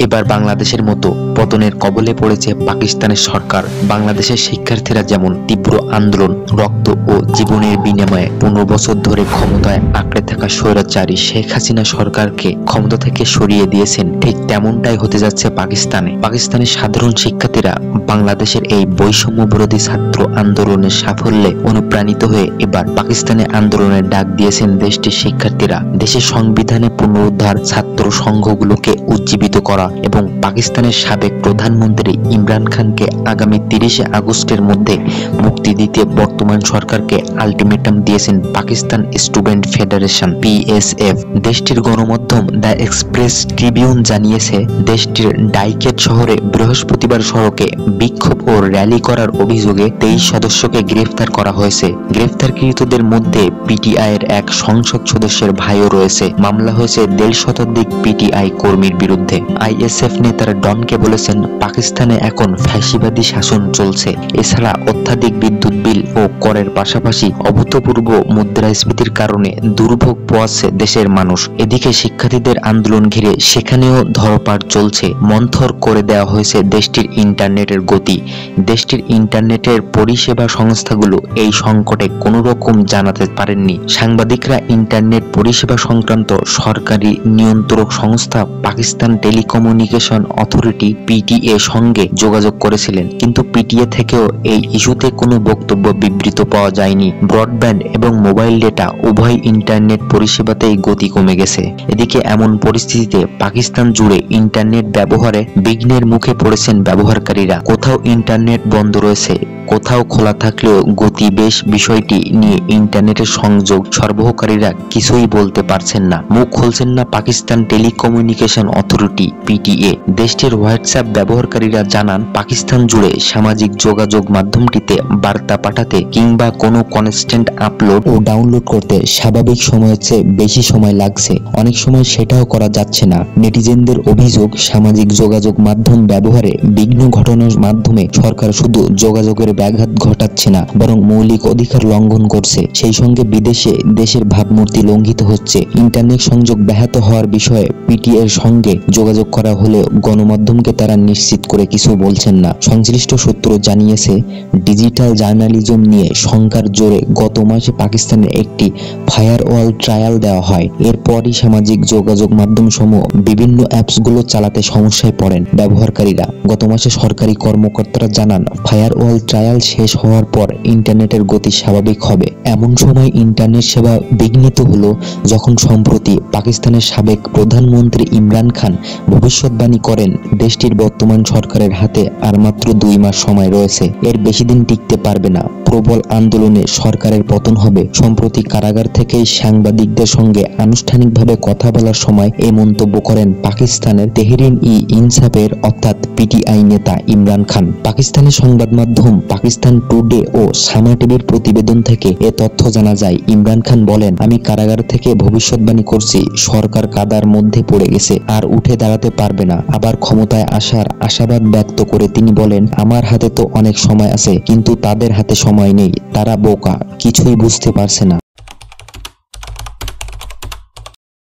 এবার বাংলাদেশের মতো পতনের কবলে পড়েছে পাকিস্তানের সরকার। বাংলাদেশের শিক্ষার্থীরা যেমন তীব্র আন্দোলন, রক্ত ও জীবনের বিনিময়ে 15 বছর ধরে ক্ষমতায় আঁকড়ে থাকা স্বৈরাচারী শেখ হাসিনা সরকারকে ক্ষমতা থেকে সরিয়ে দিয়েছেন, ঠিক তেমনটাই হতে যাচ্ছে পাকিস্তানে। পাকিস্তানের সাধারণ শিক্ষার্থীরা বাংলাদেশের এই বৈষম্য বিরোধী ছাত্র আন্দোলনের সাফল্যে অনুপ্রাণিত হয়ে এবার পাকিস্তানে আন্দোলনের ডাক দিয়েছেন দেশটির শিক্ষার্থীরা। দেশের সংবিধানে পুনরুদ্ধার, ছাত্র সংঘগুলোকে উজ্জীবিত করা এবং পাকিস্তানের সাবেক প্রধানমন্ত্রী ইমরান খানকে আগামী 30 আগস্টের মধ্যে মুক্তি দিতে বর্তমান সরকারকে আলটিমেটাম দিয়েছেন পাকিস্তান স্টুডেন্ট ফেডারেশন (PSF). দেশটির গণমাধ্যম দ্য এক্সপ্রেস ট্রিবিউন জানিয়েছে, দেশটির ডাইকেট শহরে বৃহস্পতিবার সড়কে বিক্ষোভ ও র্যালি করার অভিযোগে 23 সদস্যকে গ্রেফতার করা হয়েছে। গ্রেফতারকৃতদের মধ্যে PTI এর এক সংসদ সদস্যের ভাইও রয়েছে। মামলা হয়েছে 1.5 শতাধিক PTI কর্মীর বিরুদ্ধে। ISF নেতারা ডনকে বলেছেন, পাকিস্তানে এখন ফ্যাসিবাদী শাসন চলছে। এছাড়া অত্যাধিক বিদ্যুৎ বিল ও করের পাশাপাশি অভূতপূর্ব মুদ্রাস্ফীতির কারণে দুর্ভোগ পোয়াচ্ছে দেশের মানুষ। এদিকে শিক্ষার্থীদের আন্দোলন ঘিরে সেখানেও ধরপাড় চলছে। মন্থর করে দেওয়া হয়েছে দেশটির ইন্টারনেটের গতি। দেশটির ইন্টারনেটের পরিষেবা সংস্থাগুলো এই সংকটে কোনো রকম জানাতে পারেননি। সাংবাদিকরা ইন্টারনেট পরিষেবা সংক্রান্ত সরকারি নিয়ন্ত্রক সংস্থা পাকিস্তান টেলিকমিউনিকেশন অথরিটি PTA সঙ্গে যোগাযোগ করেছিলেন, কিন্তু PTA থেকেও এই ইস্যুতে কোনো বক্তব্য বিবৃত পাওয়া যায়নি। ব্রডব্যান্ড এবং মোবাইল ডেটা উভয় ইন্টারনেট পরিষেবাতেই গতি কমে গেছে। এদিকে এমন পরিস্থিতিতে পাকিস্তান জুড়ে ইন্টারনেট ব্যবহারে বিঘ্নের মুখে পড়েছেন ব্যবহারকারীরা। কোথাও ইন্টারনেট বন্ধ রয়েছে, কোথাও খোলা থাকলেও গতি বেশ বিষয়টি নিয়ে ইন্টারনেটের সংযোগ সরবরাহকারীরা কিছুই বলতে পারছেন না, মুখ খুলছেন না পাকিস্তান টেলিকমিউনিকেশন অথরিটি PTA। দেশটির হোয়াটসঅ্যাপ ব্যবহারকারীরা জানান, পাকিস্তান জুড়ে সামাজিক যোগাযোগ মাধ্যমটিতে বার্তা পাঠাতে কিংবা কোনো কনটেন্ট আপলোড ও ডাউনলোড করতে স্বাভাবিক সময়ের চেয়ে বেশি সময় লাগছে। অনেক সময় সেটাও করা যাচ্ছে না। নেটিজেনদের অভিযোগ, সামাজিক যোগাযোগ মাধ্যম ব্যবহারে বিঘ্ন ঘটানোর মাধ্যমে সরকার শুধু যোগাযোগের ব্যাঘাত ঘটাচ্ছে না, বরং মৌলিক অধিকার লঙ্ঘন করছে। সেই সঙ্গে বিদেশে দেশের ভাবমূর্তি লঙ্ঘিত হচ্ছে। ইন্টারনেট সংযোগ ব্যাহত হওয়ার বিষয়ে PTA এর সঙ্গে যোগাযোগ করা হলেও গণমাধ্যমকে তারা নিশ্চিত করে কিছু বলছেন না। সংশ্লিষ্ট সূত্র জানিয়েছে, ডিজিটাল জার্নালিজম নিয়ে শঙ্কার জোরে গত মাসে পাকিস্তানের একটি ফায়ারওয়াল ট্রায়াল দেওয়া হয়। এরপরই সামাজিক যোগাযোগ মাধ্যম সমূহ বিভিন্ন অ্যাপসগুলো চালাতে সমস্যায় পড়েন ব্যবহারকারীরা। গত মাসে সরকারি কর্মকর্তারা জানান, ফায়ারওয়াল ট্রায়াল শেষ হওয়ার পর ইন্টারনেটের গতি স্বাভাবিক হবে। এমন সময় ইন্টারনেট সেবা বিঘ্নিত হলো যখন সম্প্রতি পাকিস্তানের সাবেক প্রধানমন্ত্রী ইমরান খান ভবিষ্যৎবাণী করেন, দেশটির বর্তমান সরকারের হাতে আর মাত্র 2 মাস সময় রয়েছে, এর বেশি দিন টিকতে পারবে না। প্রবল আন্দোলনে সরকারের পতন হবে। সম্প্রতি কারাগার থেকেই সাংবাদিকদের সঙ্গে আনুষ্ঠানিকভাবে কথা বলার সময় এই মন্তব্য করেন পাকিস্তানের তেহরিক-ই-ইনসাফের অর্থাৎ PTI নেতা ইমরান খান। পাকিস্তানের সংবাদ মাধ্যম পাকিস্তান টুডে ও সামা টিভির প্রতিবেদন থেকে এ তথ্য জানা যায়। ইমরান খান বলেন, আমি কারাগার থেকে ভবিষ্যৎবাণী করছি, সরকার কাদার মধ্যে পড়ে গেছে, আর উঠে দাঁড়াতে পারবে না। আবার ক্ষমতায় আসার আশাবাদ ব্যক্ত করে তিনি বলেন, আমার হাতে তো অনেক সময় আছে, কিন্তু তাদের হাতে সময় নেই, তারা বোকা, কিছুই বুঝতে পারছে না।